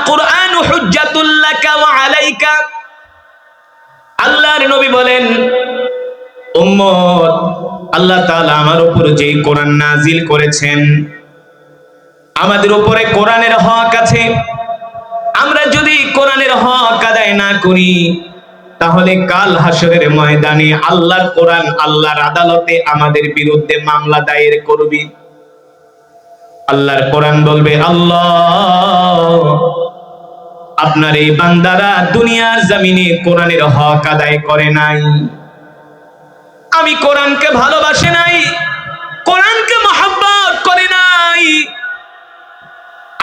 কুরআনু হুজ্জাতুল লাকা ওয়া আলাইকা। আল্লাহর নবী বলেন, উম্মত, আল্লাহ তাআলা আমার উপর যে কোরআন নাজিল করেছেন, আমাদের উপরে কোরআনের হক আছে। আমরা যদি কোরআনের হক আদায় না করি, তাহলে কাল হাসরের ময়দানে আল্লাহর কোরআন আল্লাহর আদালতে আমাদের বিরুদ্ধে মামলা দায়ের করবে। আল্লাহর কোরআন বলবে, আল্লাহ, আপনার এই বান্দারা দুনিয়ার জমিনে কোরআনের হক আদায় করে নাই, আমি কোরআনকে ভালোবাসে নাই, কোরআনকে মহব্বত করে নাই।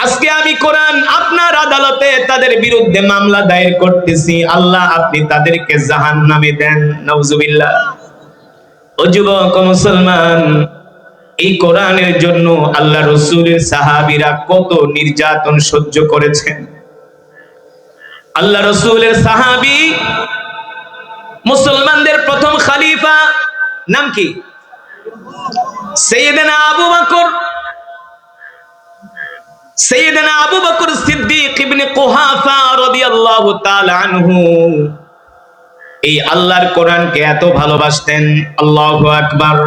আজকে আমি কোরআন আপনার আদালতে তাদের বিরুদ্ধে মামলা দায়ের করতেছি, আল্লাহ আপনি তাদেরকে জাহান্নামে দেন। নাউজুবিল্লাহ। ও যুবক মুসলমান, এই কোরআনের জন্য আল্লাহ রাসূলের সাহাবীরা কত নির্যাতন সহ্য করেছেন। আল্লাহ রাসূলের সাহাবী, মুসলমানদের প্রথম খলিফা, নাম কি? সাইয়েদনা আবু বকর। সাইয়েদনা আবু বকর সিদ্দিক ইবনে কুহাফা রাদিয়াল্লাহু তাআলা আনহু এই আল্লাহর কোরআনকে এত ভালোবাসতেন। আল্লাহু আকবার।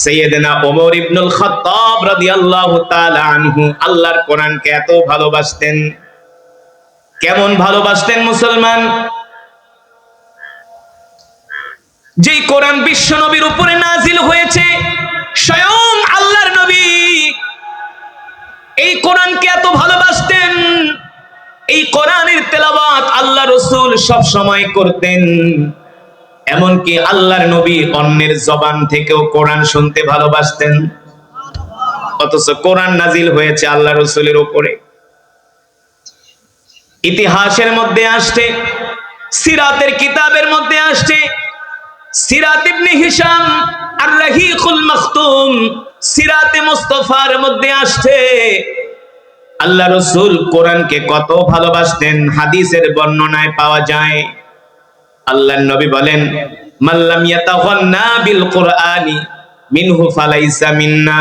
সাইয়েদনা ওমর ইবনুল খাত্তাব রাদিয়াল্লাহু তাআলা আনহু আল্লাহর কোরআনকে এত ভালোবাসতেন। কেমন ভালোবাসতেন মুসলমান? যে কোরআন বিশ্ব নবীর উপরে নাজিল হয়েছে, স্বয়ং আল্লাহর নবী এই কোরআনকে এত ভালোবাসতেন। এই কোরআনের তেলাওয়াত আল্লাহ রাসূল সব সময় করতেন। এমনকি আল্লাহর নবী অন্যের জবান থেকেও কোরআন শুনতে ভালোবাসতেন। অথচ কোরআন নাজিল হয়েছে আল্লাহ রাসূলের উপরে। ইতিহাসের মধ্যে আসছে, সিরাতের কিতাবের মধ্যে আসছে, সিরাত ইবনে হিশাম আর রাহিকুল মাখতুম, সিরাতে মুস্তাফার মধ্যে আসছে আল্লাহ রাসূল কোরআনকে কত ভালোবাসতেন। হাদিসের বর্ণনায় পাওয়া যায়, আল্লাহর নবী বলেন, মাল্লাম ইয়াতাগান্না বিল কুরআনি মিনহু ফালাইসা মিন্না।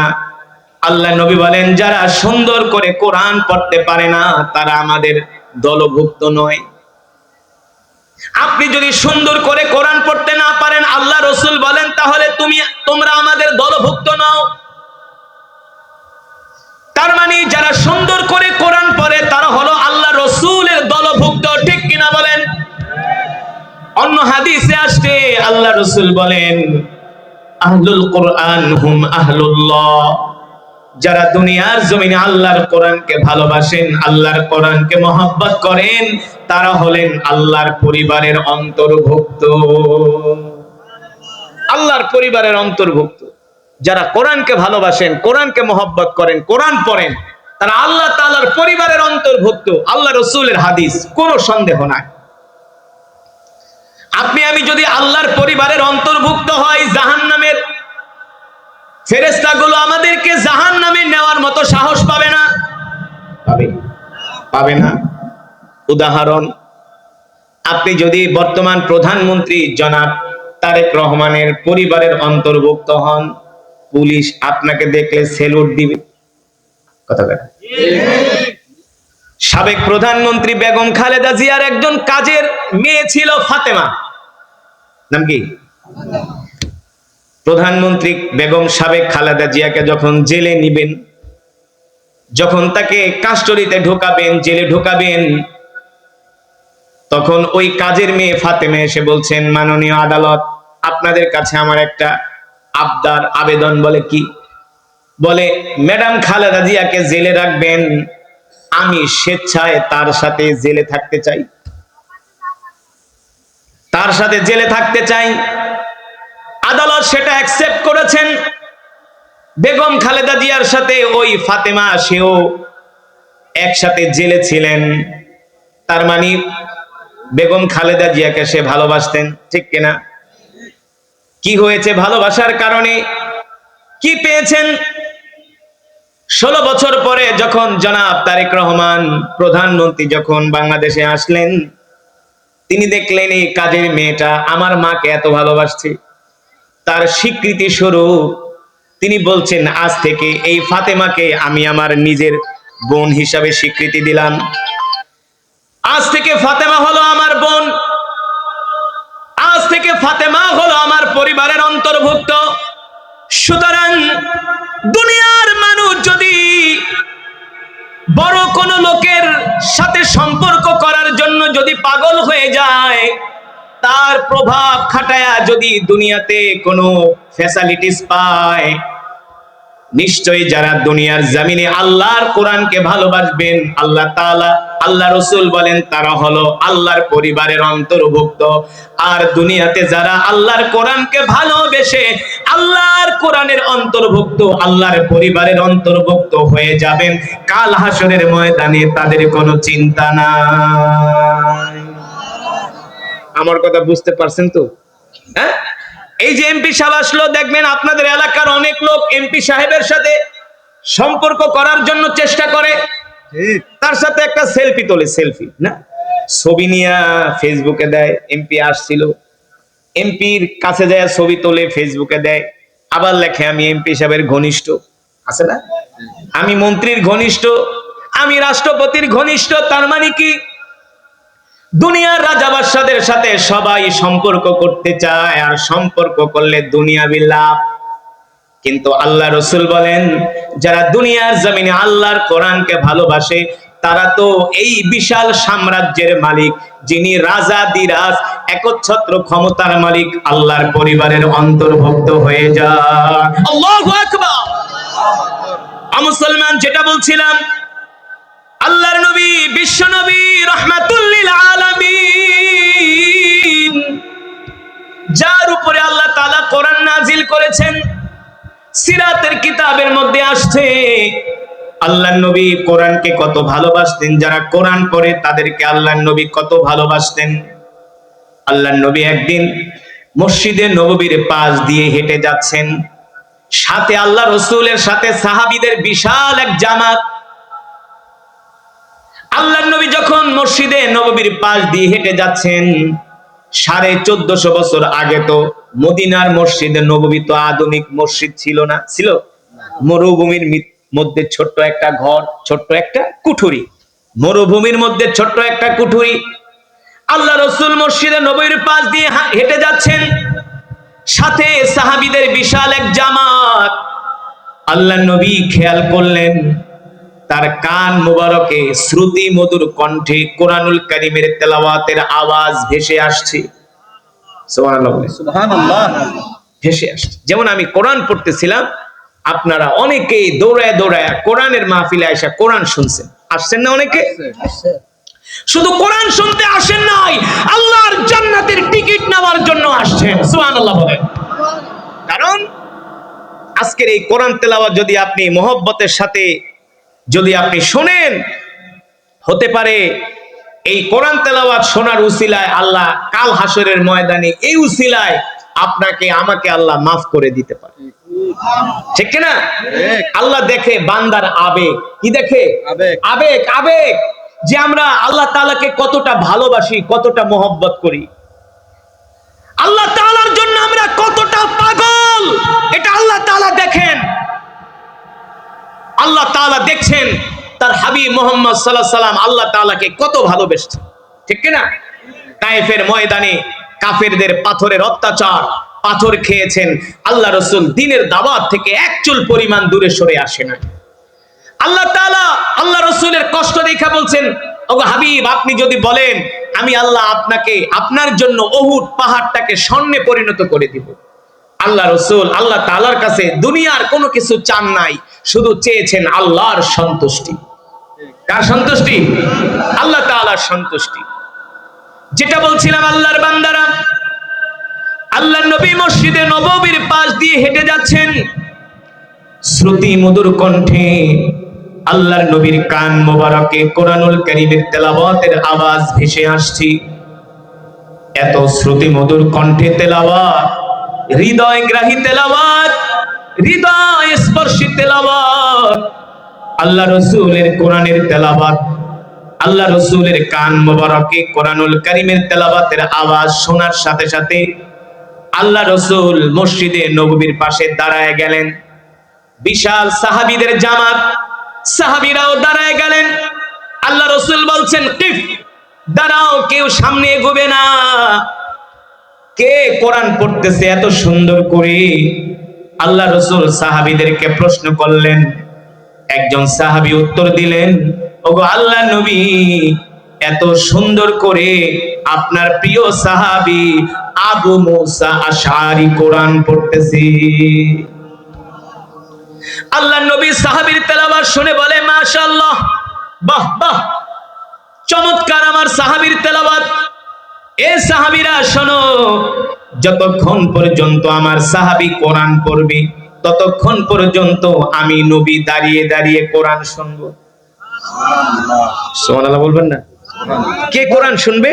আল্লাহর নবী বলেন, যারা সুন্দর করে কোরআন পড়তে পারে না, তারা আমাদের দলভুক্ত নয়। আপনি যদি সুন্দর করে কোরআন পড়তে না পারেন, আল্লাহ রাসূল বলেন, তাহলে তোমরা আমাদের দলভুক্ত নও। তার মানে যারা সুন্দর করে কোরআন পড়ে তারা হলো আল্লাহ রাসূলের দলভুক্ত। ঠিক কিনা বলেন? অন্য হাদিসে আসছে আল্লাহ রাসূল বলেন, আহলুল কোরআন হুম আহলুল্লাহ। যারা দুনিয়ার জমিনে আল্লাহর কোরআনকে ভালোবাসেন, আল্লাহর কোরআনকে মহব্বত করেন, তারা হলেন আল্লাহর পরিবারের অন্তর্ভুক্ত। আল্লাহর পরিবারের অন্তর্ভুক্ত যারা কোরআনকে ভালোবাসেন, কোরআনকে মহব্বত করেন, কোরআন পড়েন, তারা আল্লাহ তাআলার পরিবারের অন্তর্ভুক্ত। আল্লাহ রাসূলের হাদিস, কোনো সন্দেহ নাই। আপনি আমি যদি আল্লাহর পরিবারের অন্তর্ভুক্ত হই, জাহান্নামের ফেরেশতাগুলো আমাদেরকে জাহান্নামে নেওয়ার মতো সাহস পাবে না। পাবে না। উদাহরণ, আপনি যদি বর্তমান প্রধানমন্ত্রী জনাব তারেক রহমানের পরিবারের অন্তর্ভুক্ত হন, পুলিশ আপনাকে দেখলে সেলুট দিবে। কথা বলেন। সাবেক প্রধানমন্ত্রী বেগম খালেদা জিয়ার একজন কাজের মেয়ে ছিল ফাতেমা, নাম কি? প্রধানমন্ত্রী বেগম সাবেক খালেদা জিয়াকে যখন জেলে নিবেন, যখন তাকে কাস্টডিতে ঢোকাবেন, জেলে ঢোকাবেন, তখন ওই কাজের মেয়ে ফাতেমা এসে বলছেন, মাননীয় আদালত, আপনাদের কাছে আমার একটা আবদার, আবেদন। বলে কি? বলে, ম্যাডাম খালেদা জিয়াকে জেলে রাখবেন, আমি স্বেচ্ছায় তার সাথে জেলে থাকতে চাই, তার সাথে জেলে থাকতে চাই। আদালত সেটা অ্যাকসেপ্ট করেছেন। বেগম খালেদা জিয়ার সাথে ওই ফাতেমা, সেও একসাথে জেলে ছিলেন। তার মানে বেগম খালেদা জিয়াকে সে ভালোবাসতেন। ঠিক কিনা? কি হয়েছে ভালোবাসার কারণে? কি পেয়েছেন? 16 বছর পরে যখন জনাব তারেক রহমান প্রধানমন্ত্রী যখন বাংলাদেশে আসলেন, তিনি দেখলেন এই কাজের মেয়েটা আমার মাকে এত ভালোবাসছে। তার স্বীকৃতি স্বরূপ তিনি বলছেন, আজ থেকে এই ফাতেমাকে আমি আমার নিজের বোন হিসাবে স্বীকৃতি দিলাম। আজ থেকে ফাতেমা হলো আমার বোন, আজ থেকে ফাতেমা হলো আমার পরিবারের অন্তর্ভুক্ত। সুতরাং দুনিয়ার মানুষ যদি বড় কোন লোকের সাথে সম্পর্ক করার জন্য যদি পাগল হয়ে যায়, তার প্রভাব খাটায়া যদি দুনিয়াতে কোনো ফ্যাসিলিটিস পায়, নিশ্চয়ই যারা দুনিয়ার জমিনে আল্লাহর কোরআনকে ভালোবাসবেন, আল্লাহ তাআলা আল্লাহ রাসূল বলেন তারা হলো আল্লাহর পরিবারের অন্তর্ভুক্ত। আর দুনিয়াতে যারা আল্লাহর কোরআনকে ভালোবেসে আল্লাহর কোরআনের অন্তর্ভুক্ত, আল্লাহর পরিবারের অন্তর্ভুক্ত হয়ে যাবেন, কাল হাসরের ময়দানে তাদের কোনো চিন্তা নাই। আমার কথা বুঝতে পারছেন তো? হ্যাঁ, এই যে এমপি সাহেব আসলো, দেখবেন আপনাদের এলাকার অনেক লোক এমপি সাহেবের সাথে সম্পর্ক করার জন্য চেষ্টা করে, তার সাথে একটা সেলফি তোলে, সেলফি না, ছবি নিয়ে ফেসবুকে দেয়। এমপি আসছিল, এমপির কাছে যায় ছবি তোলে ফেসবুকে দেয়, আবার লেখে আমি এমপি সাহেবের ঘনিষ্ঠ, আছে না, আমি মন্ত্রীর ঘনিষ্ঠ, আমি রাষ্ট্রপতির ঘনিষ্ঠ। তার মানে কি, দুনিয়ার রাজা বাদশাদের সাথে সবাই সম্পর্ক করতে চায়, আর সম্পর্ক করলে দুনিয়াবি লাভ। কিন্তু আল্লাহ রাসূল বলেন যারা দুনিয়ার জমিনে আল্লাহর কোরআনকে ভালোবাসে, তারা তো এই বিশাল সাম্রাজ্যের মালিক, যিনি রাজা দিরাজ একচ্ছত্র ক্ষমতার মালিক, আল্লাহর পরিবারের অন্তর্ভুক্ত হয়ে যায়। আল্লাহু আকবার। মুসলমান, যেটা বলছিলাম, আল্লাহর নবী, বিশ্ব নবী, রাহমাতুল লিল আলামিন, যার উপরে আল্লাহ তাআলা কোরআন নাজিল করেছেন, সিরাতের কিতাবের মধ্যে আসছে আল্লাহর নবী কোরআনকে কত ভালোবাসতেন। যারা কোরআন পড়ে তাদেরকে আল্লাহর নবী কত ভালোবাসতেন। আল্লাহর নবী একদিন মসজিদে নববীর পাশ দিয়ে হেঁটে যাচ্ছেন, সাথে আল্লাহ রাসূলের সাথে সাহাবীদের বিশাল এক জামাত। আল্লাহর নবী যখন মসজিদে নববীর পাশ দিয়ে হেঁটে যাচ্ছেন, 1450 বছর আগে তো মদিনার মসজিদে নববী তো আধুনিক মসজিদ ছিল না, ছিল মরুভূমির মধ্যে ছোট্ট একটা ঘর, ছোট্ট একটা কুঠুরি, মরুভূমির মধ্যে ছোট্ট একটা কুঠুরি। আল্লাহ রাসূল মসজিদে নববীর পাশ দিয়ে হেঁটে যাচ্ছেন, সাথে সাহাবীদের বিশাল এক জামাত। আল্লাহর নবী খেয়াল করলেন তার কান মুবারকে শ্রুতি মধুর কণ্ঠে কোরআনুল কারীমের তেলাওয়াতের আওয়াজ ভেসে আসছে। সুবহানাল্লাহ, সুবহানাল্লাহ, ভেসে আসছে। যেমন আমি কোরআন পড়তেছিলাম, আপনারা অনেকেই দৌড়ায় দৌড়ায় কোরআনের মাহফিলে আয়েশা কোরআন শুনছেন, আসছেন না? অনেকে শুধু কোরআন শুনতে আসেন নাই, আল্লাহর জান্নাতের টিকিট নেওয়ার জন্য আসছেন। সুবহানাল্লাহ বলেন। কারণ আজকের এই কোরআন তেলাওয়াত যদি আপনি মহব্বতের সাথে যদি আপনি শোনেন, হতে পারে এই কোরআন তেলাওয়াত শোনার উসিলায় আল্লাহ কাল হাসরের ময়দানে এই উসিলায় আপনাকে আমাকে আল্লাহ মাফ করে দিতে পারে। ঠিক না? আল্লাহ দেখে বান্দার আবেগ, কি দেখে? আবেগ। আবেগ যে আমরা আল্লাহ তাআলাকে কতটা ভালোবাসি, কতটা মহব্বত করি, আল্লাহ তাআলার জন্য আমরা কতটা পাগল, এটা আল্লাহ তাআলা দেখেন। আল্লাহ তাআলা দেখছেন তার হাবিব মুহাম্মদ সাল্লাল্লাহু আলাইহি সাল্লাম আল্লাহ তাআলাকে কত ভালোবাসছেন। ঠিক কি না? তায়েফের ময়দানে কাফেরদের পাথরের অত্যাচার, পাথর খেয়েছেন, আল্লাহ রাসূল দ্বীনের দাওয়াত থেকে এক চুল পরিমাণ দূরে সরে আসে না। আল্লাহ তাআলা আল্লাহ রাসূলের কষ্ট দেখা বলছেন, ওগো হাবিব, আপনি যদি বলেন আমি আল্লাহ আপনাকে, আপনার জন্য উহুদ পাহাড়টাকে স্বর্ণে পরিণত করে দিব। আল্লাহ রাসূল আল্লাহ তাআলার কাছে দুনিয়ার কোনো কিছু চান নাই, শুধু চেয়েছেন আল্লাহর সন্তুষ্টি। কার সন্তুষ্টি? আল্লাহ তাআলার সন্তুষ্টি। যেটা বলছিলাম, আল্লাহর বান্দারা, আল্লাহর নবী মসজিদে নববীর পাশ দিয়ে হেঁটে যাচ্ছেন, শ্রুতি মধুর কণ্ঠে আল্লাহর নবীর কান মোবারকে কোরআনুল কারীমের তেলাওয়াতের আওয়াজ ভেসে আসছে। এত শ্রুতি মধুর কণ্ঠে তেলাওয়াত, হৃদয়গ্রাহী তেলাওয়াত, হৃদয় স্পর্শী তেলাওয়াত, আল্লাহ রাসূলের কোরআনের তেলাওয়াত, আল্লাহ রাসূলের কান মোবারকে কোরআনুল কারীমের তেলাওয়াতের আওয়াজ শোনার সাথে সাথে আল্লাহ রাসূল মসজিদে নববীর পাশে দাঁড়ায় গেলেন। বিশাল সাহাবীদের জামাত, সাহাবীরাও দাঁড়ায় গেলেন। আল্লাহ রাসূল বলছেন, কিফ, দাঁড়াও, কেউ সামনে এগোবে না। কে কোরআন পড়তেছে এত সুন্দর করে? আল্লাহ রাসূল সাহাবীদেরকে প্রশ্ন করলেন। একজন সাহাবী উত্তর দিলেন, ওগো আল্লাহ নবী, এত সুন্দর করে আপনার প্রিয় সাহাবী আবু মুসা আশআরী কোরআন পড়তেছে। আল্লাহ নবী সাহাবীর তেলাওয়াত শুনে বলে, মাশাআল্লাহ, বাহ বাহ, চমৎকার আমার সাহাবীর তেলাওয়াত। এ সাহাবীরা শোনো, যতক্ষণ পর্যন্ত আমার সাহাবী কোরআন পড়বে ততক্ষণ পর্যন্ত আমি নবী দাঁড়িয়ে দাঁড়িয়ে কোরআন শুনবো। সুবহানাল্লাহ বলবেন না? কে কোরআন শুনবে?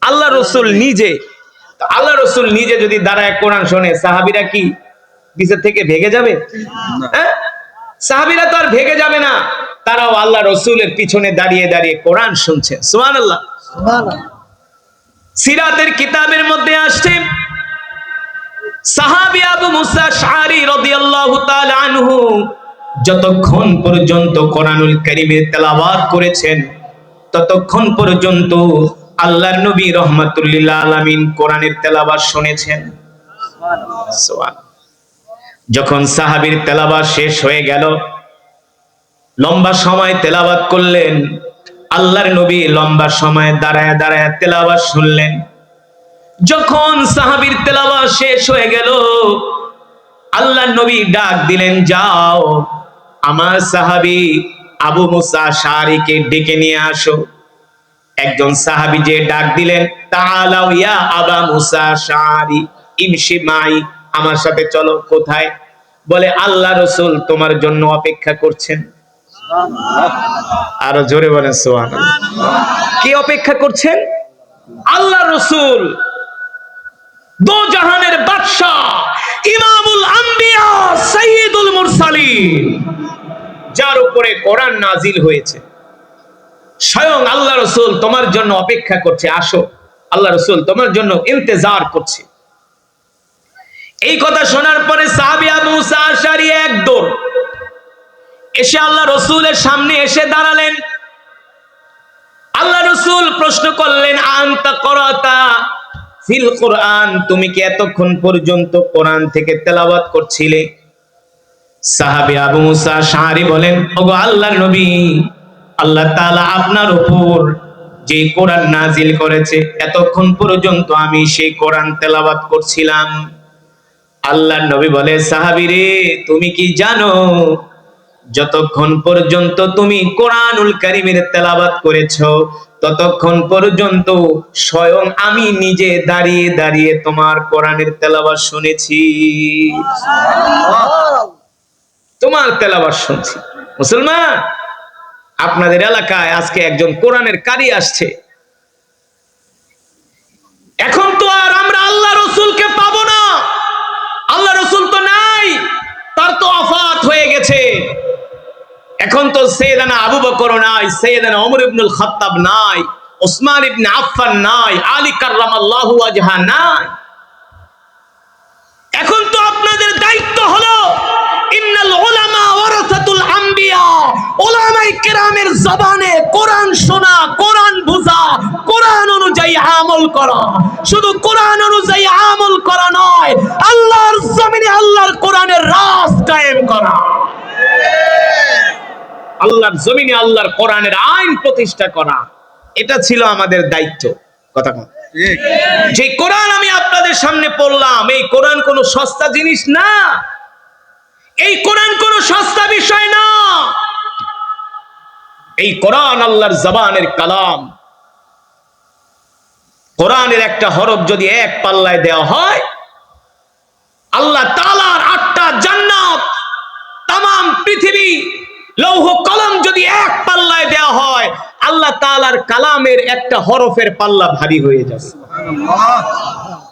আল্লাহ রাসূল নিজে। আল্লাহ রাসূল নিজে যদি দাঁড়ায় কোরআন শোনে, সাহাবীরা কি নিচে থেকে ভেগে যাবে? হ্যাঁ, সাহাবীরা তো আর ভেগে যাবে না, তারাও আল্লাহ রাসূলের পিছনে দাঁড়িয়ে দাঁড়িয়ে কোরআন শুনছে। সুবহানাল্লাহ। সিরাতের কিতাবের মধ্যে আসছে, সাহাবী আবু মুসা আশআরী রাদিয়াল্লাহু তাআলা আনহু যতক্ষণ পর্যন্ত কোরআনুল কারীমের তেলাওয়াত করেছেন ততক্ষণ পর্যন্ত আল্লাহর নবী রাহমাতুল লিল আলামিন কোরআনের তেলাওয়াত শুনেছেন। সুবহানাল্লাহ। যখন সাহাবীর তেলাওয়াত শেষ হয়ে গেল, লম্বা সময় তেলাওয়াত করলেন, আল্লাহর নবী লম্বা সময় দাঁড়ায় দাঁড়ায় তেলাওয়াত শুনলেন। যখন সাহাবীর তেলাওয়াত শেষ হয়ে গেল, আল্লাহর নবী ডাক দিলেন, যাও আমার সাহাবী আবু মুসা আশআরীকে ডেকে নিয়ে আসো। একজন সাহাবী যে ডাক দিলেন, তাআলাউ ইয়া আবা মুসা আশআরী ইমশি মাই, আমার সাথে চলো। কোথায়? বলে আল্লাহ রাসূল তোমার জন্য অপেক্ষা করছেন। আরো জোরে বলেন সুবহানাল্লাহ। কে অপেক্ষা করছেন? আল্লাহ রাসূল, দো জাহানের বাদশা, ইমামুল আম্বিয়া, সাইয়্যিদুল মুরসালিন, যার উপরে কোরআন নাজিল হয়েছে, স্বয়ং আল্লাহ রাসূল তোমার জন্য অপেক্ষা করছে, আসো। আল্লাহ রাসূল তোমার জন্য ইন্তজার করছে। এই কথা শোনার পরে সাহাবী আবু মুসা আশআরী এক দৌড় এসে আল্লাহ রাসূলের সামনে এসে দাঁড়ালেন। আল্লাহ রাসূল প্রশ্ন করলেন, আনতা করাতা ফিল কোরআন, তুমি কি এতক্ষণ পর্যন্ত কোরআন থেকে তেলাওয়াত করছিলে? সাহাবী আবু মুসা আশআরী বলেন, ওগো আল্লাহর নবী, আল্লাহ তাআলা আপনার উপর যে কোরআন নাজিল করেছে এতক্ষণ পর্যন্ত আমি সেই কোরআন তেলাওয়াত করছিলাম। আল্লাহর নবী বলে, সাহাবী রে, তুমি কি জানো যতক্ষণ পর্যন্ত তুমি কোরআনুল কারীমের তেলাওয়াত করেছো ততক্ষণ পর্যন্ত স্বয়ং আমি নিজে দাঁড়িয়ে দাঁড়িয়ে তোমার কোরআনের তেলাওয়াত শুনেছি। তোমার তেলাওয়াত শুনছি। মুসলমান, আপনাদের এলাকায় আজকে একজন কোরআনের কারি আসছে। এখন তো আর আমরা আল্লাহ রাসূলকে পাবো না। আল্লাহ রাসূল তো নাই, তার তো ওফাত হয়ে গেছে। এখন তো সাইয়েদানা আবু বকর নাই, সাইয়েদানা ওমর ইবনুল খাত্তাব নাই, ওসমান ইবনে আফফান নাই, আলী কাররামাল্লাহু ওয়াজহা নাই। এখন তো আপনাদের দায়িত্ব হলো, ইন্নাল উলামা ওয়ারাসাতুল আম্বিয়া, উলামায়ে কেরামের জবানে কোরআন শোনা, কোরআন বোঝা, কোরআন অনুযায়ী আমল করা। শুধু কোরআন অনুযায়ী আমল করা নয়, আল্লাহর জমিনে আল্লাহর কোরআনের রাজ কায়েম করা। আল্লাহর জমিনে আল্লাহর কোরআনের আইন প্রতিষ্ঠা করা, এটা ছিল আমাদের দায়িত্ব। কথা কন ঠিক? যে কোরআন আমি আপনাদের সামনে পড়লাম, এই কোরআন কোনো সস্তা জিনিস না, এই কোরআন কোনো সস্তা বিষয় না। এই কোরআন আল্লাহর জবানের কালাম। কোরআনের একটা হরফ যদি এক পাল্লায় দেওয়া হয়, আল্লাহ তাআলার 8টা জান্নাত, তামাম পৃথিবী, লৌহ কলম যদি এক পাল্লায় দেওয়া হয়, আল্লাহ তাআলার কালামের একটা হরফের পাল্লা ভারী হয়ে যাবে।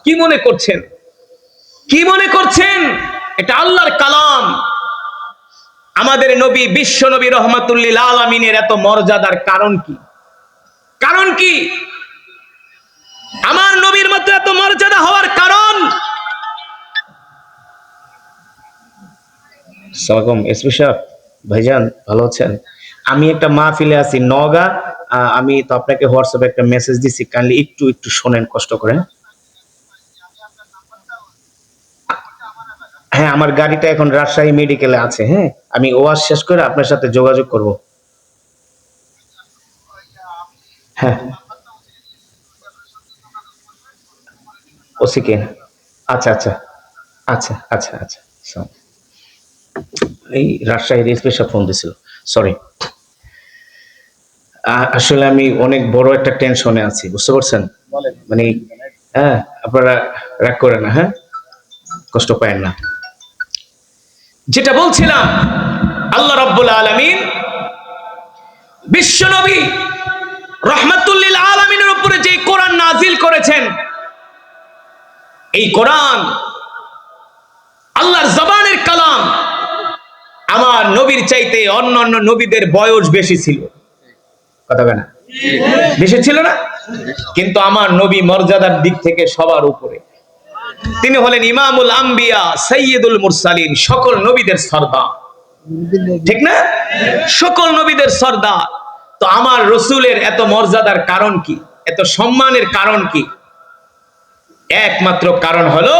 কি মনে করছেন? কি মনে করছেন? এটা আল্লাহর কালাম। আমাদের নবী, বিশ্ব নবী রহমাতুল লিল আলামিনের এত মর্যাদার কারণ কি? কারণ কি? আমার নবীর মতো এত মর্যাদা হওয়ার কারণ, সালাম এসপি সাহেব ভাইজান ভালো আছেন? আমি একটা মাহফিলে আছি নওগাঁ। আমি তো আপনাকে হোয়াটসঅ্যাপে একটা মেসেজ দিছি, কাইন্ডলি একটু একটু শোনেন কষ্ট করে। হ্যাঁ, আমার গাড়িটা এখন রাজশাহী মেডিকেলে আছে। হ্যাঁ, আমি ওয়াজ শেষ করে আপনার সাথে যোগাযোগ করব। হ্যাঁ, ওসিকে। আচ্ছা আচ্ছা আচ্ছা আচ্ছা আচ্ছা। So, এই রাজশাহীর এসপি সাহেব ফোন দিছিল, সরি। আসলে আমি অনেক বড় একটা টেনশনে আছি, বুঝতে পারছেন? মানে হ্যাঁ, আপনারা রাগ করেন না, হ্যাঁ, কষ্ট পায়েন না। যেটা বলছিলাম, আল্লাহ রাব্বুল আলামিন বিশ্বনবী রাহমাতুল লিল আলামিনের উপরে যে কোরআন নাজিল করেছেন, এই কোরআন আল্লাহর জবানের কালাম। আমার নবীর চাইতে অন্যান্য নবীদের বয়স বেশি ছিল, কথা বলে না? বেশি ছিল না? কিন্তু আমার নবী মর্যাদার দিক থেকে সবার উপরে। তিনি হলেন ইমামুল আম্বিয়া, সাইয়্যিদুল মুরসালিন, সকল নবীদের সর্দার। ঠিক না? সকল নবীদের সর্দার। তো আমার রসুলের এত মর্যাদার কারণ কি, এত সম্মানের কারণ কি? একমাত্র কারণ হলো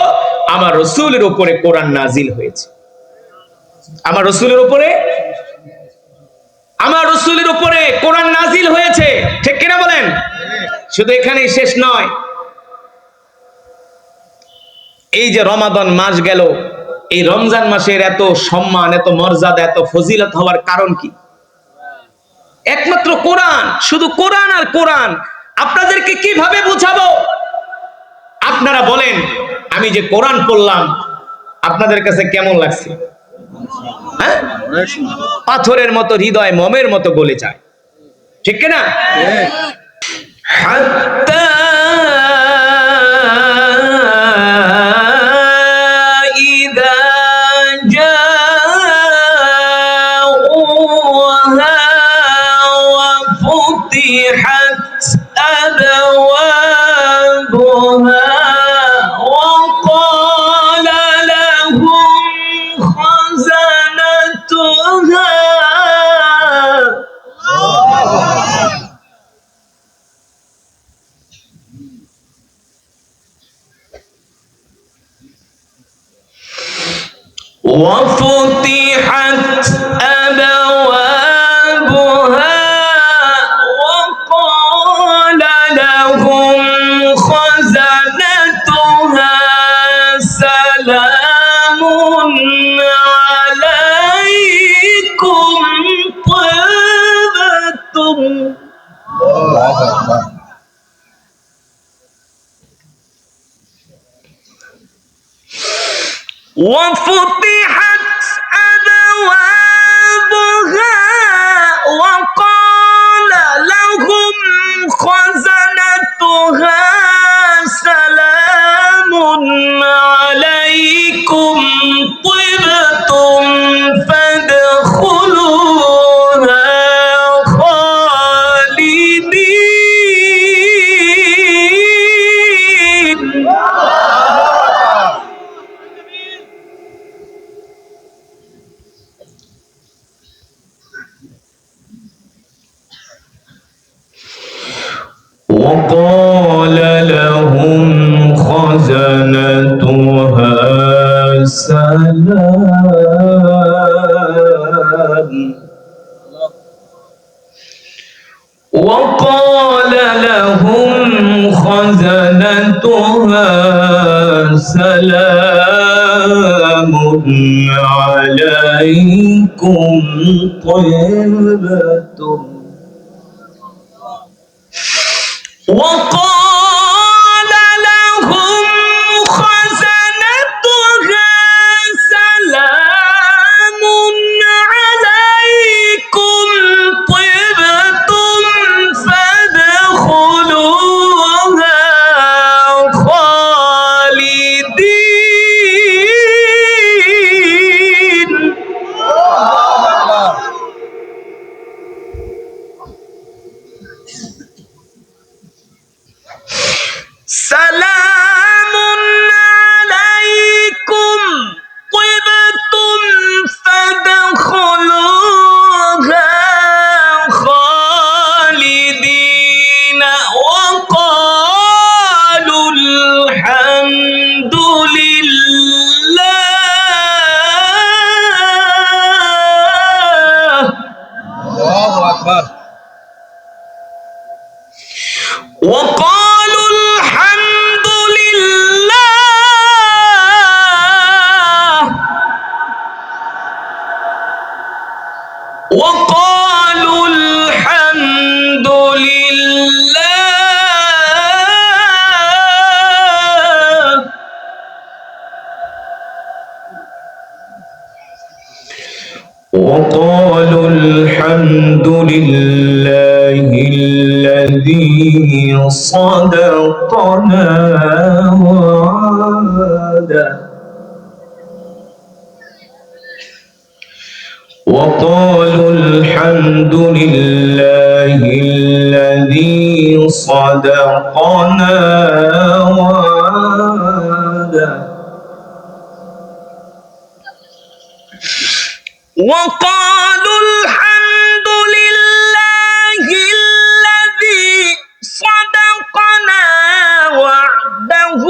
আমার রসুলের উপরে কোরআন নাজিল হয়েছে। আমার রসুলের উপরে কোরআন নাজিল হয়েছে, ঠিক কিনা বলেন? শুধু এখানেই শেষ নয়। এই যে রমাদান মাস গেল, এই রমজান মাসের এত সম্মান, এত মর্যাদা, এত ফজিলত হওয়ার কারণ কি? একমাত্র কোরআন। শুধু কোরআন আর কোরআন। আপনাদেরকে কিভাবে বুঝাবো? আপনারা বলেন, আমি যে কোরআন পড়লাম আপনাদের কাছে কেমন লাগছে? হ্যাঁ, পাথরের মতো হৃদয় মোমের মতো গলে যায়, ঠিক কিনা? হাত্তা ইযা জাউহা ওয়া ফুতিহাত আবওয়াবুহা ওয়া ক্বালা লাহুম খাযানাতুহা وفتحت أبوابها وقال لهم خزنتها سلام عليكم طبتم. وفتحت أبوابها وقال لهم خزنتها سلام عليكم طبتم فادخلوها خالدين. وقال لهم خزنتها سلام. وقال لهم خزنتها سلام عليكم طيبتم. وقال لهم خزنتها سلام عليكم طبتم فادخلوها خالدين. وقالوا الحمد لله وقالوا الحمد لله وقالوا الحمد لله الذي صدقنا وعده وقالوا الحمد لله الذي صدقنا وعده وقالوا الحمد لله الذي صدقنا وعده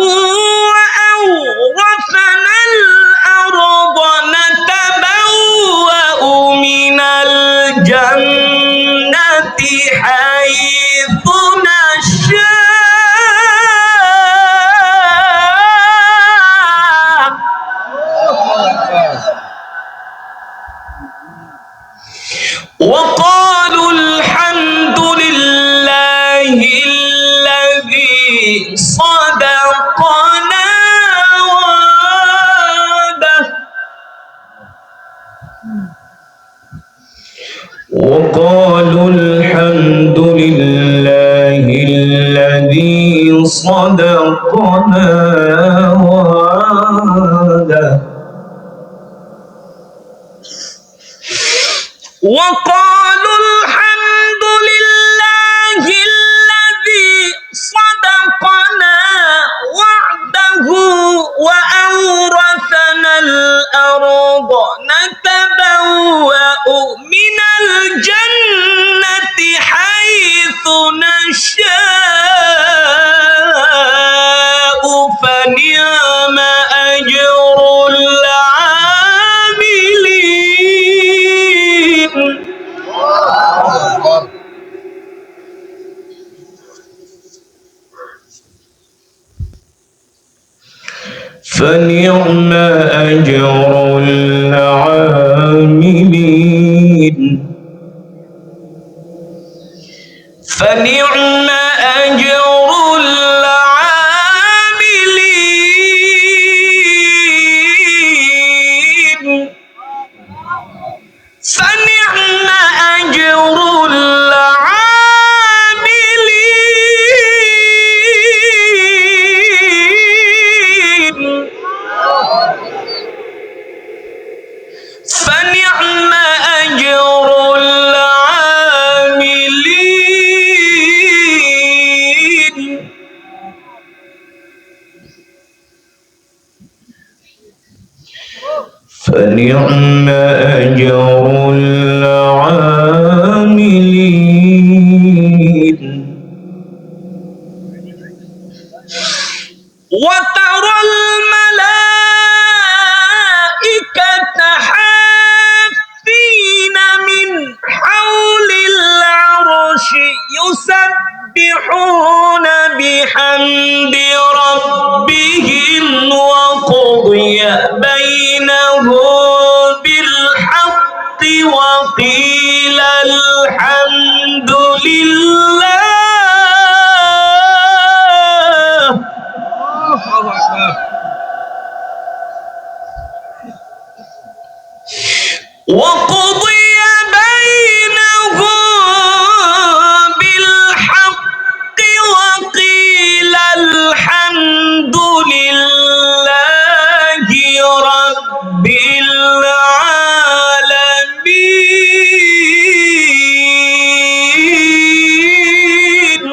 وأورثنا الأرض نتبوأ من الجنة حيث نشاء وقالوا الحمد لله الذي صدقنا وعده وقالوا الحمد لله الذي صدقنا وعده وقالوا الحمد لله الذي صدقنا وعده وأورثنا الأرض نتبوأ من الجنة حيث نشاء فنعم أجر فنعم أجر العاملين فنعم أجر العاملين فنعم أجر فنعم أجر العاملين فنعم أجر العاملين وترى الملائكة حافين من حول العرش يسبحون بحمد ربهم وقضي بينهم بالحق وقيل الحمد لله وقضي بينهم بالحق وقيل الحمد لله رب العالمين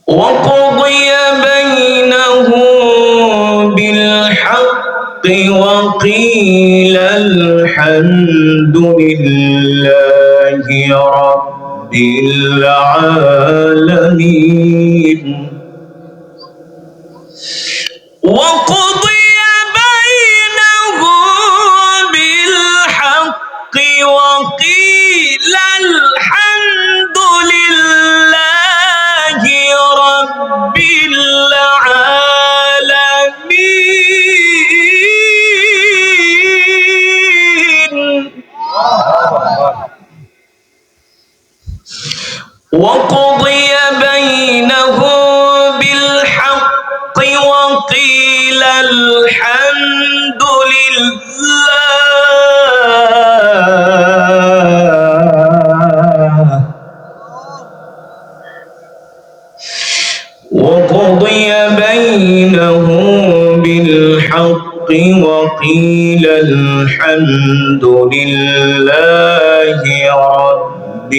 وقضي بينهم بالحق وقيل الحمد لله رب العالمين وقضي بينهم بالحق وقضي بينهم بالحق وقيل الحمد لله وقضي بينهم بالحق وقيل الحمد لله رب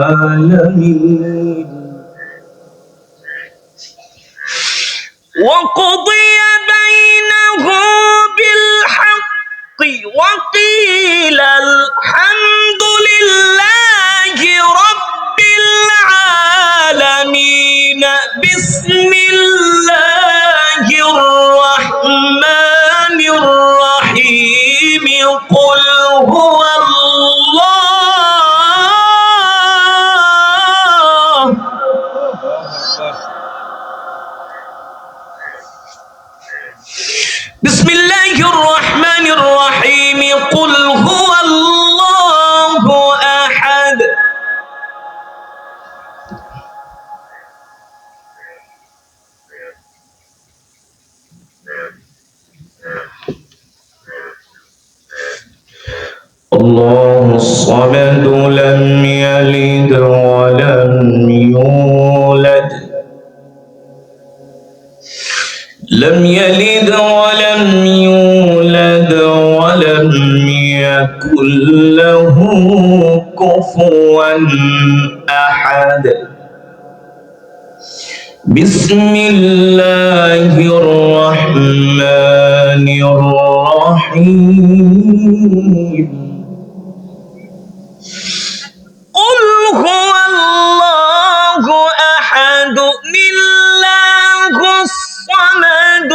العالمين وقضي بينهم بالحق وقيل الحمد لله رب العالمين بسم الله الرحمن الرحيم قل هو الله بسم الله الرحمن الرحيم قل هو الله أحد الله الصمد لم يلد ولم يولد لم يلد ولم يولد ولم يكن له كفوا أحد بسم الله الرحمن الرحيم قل هو الله أحد الله الصمد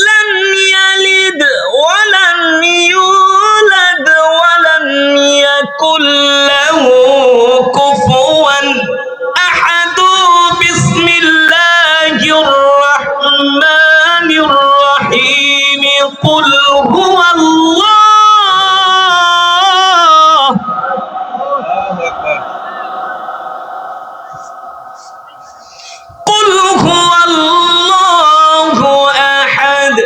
لم يلد ولم يولد ولم يكن له كفوا أحد بسم الله الرحمن الرحيم قل هو الله قل هو الله أحد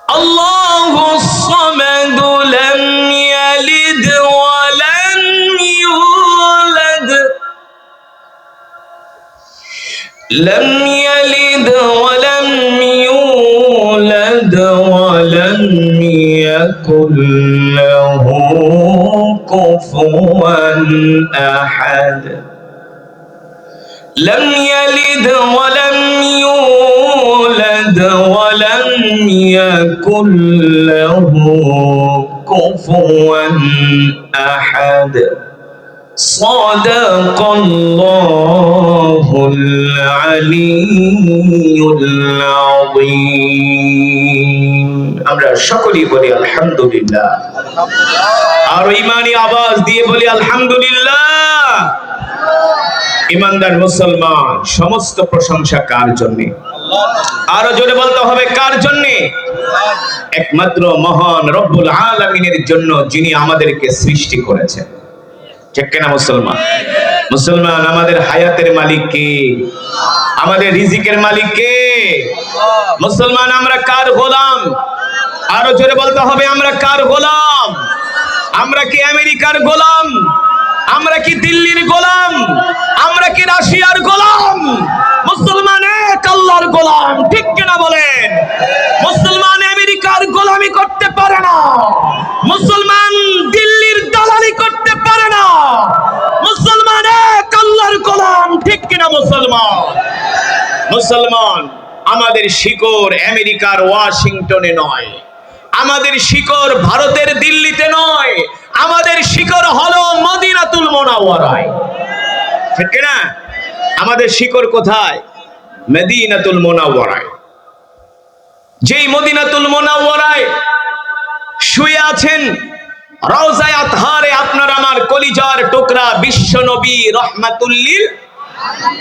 الله الصمد لم يلد ولم يولد لم يلد ولم يولد ولم يكن له كفوا أحد لم يلد ولم يولد ولم يكن له كفوا أحد صدق الله العلي العظيم আমরা সকলেই বলি আলহামদুলিল্লাহ আর ঈমানি আওয়াজ দিয়ে বলি আলহামদুলিল্লাহ ইমানদার মুসলমান সমস্ত প্রশংসা কার জন্য আরো জোরে বলতে হবে কার জন্য একমাত্র মহান রব্বুল আলামিনের জন্য যিনি আমাদেরকে সৃষ্টি করেছেন ঠিক কিনা মুসলমান মুসলমান আমাদের হায়াতের মালিক কে আমাদের রিজিকের মালিক কে মুসলমান আমরা কার গোলাম আরো জোরে বলতে হবে আমরা কার গোলাম আমরা কি আমেরিকার গোলাম আমরা কি দিল্লির গোলাম আমরা কি রাশিয়ার গোলাম মুসলমান এক আল্লাহর গোলাম ঠিক কিনা বলেন মুসলমান আমেরিকার গোলামি করতে পারে না মুসলমান দিল্লির দালালি করতে পারে না মুসলমান এক আল্লাহর গোলাম ঠিক কিনা মুসলমান মুসলমান আমাদের শিকড় আমেরিকার ওয়াশিংটনে নয় আমাদের শিকড় ভারতের দিল্লিতে নয় আমাদের শিকড় হলো মদিনাতুল মুনাওয়ারায় ঠিক না আমাদের শিকড় কোথায় মদিনাতুল মুনাওয়ারায় যেই মদিনাতুল মুনাওয়ারায় শুয়ে আছেন রওজায়ে আতহারে আপনার আমার কলিজার টুকরা বিশ্ব নবী রাহমাতুল লিল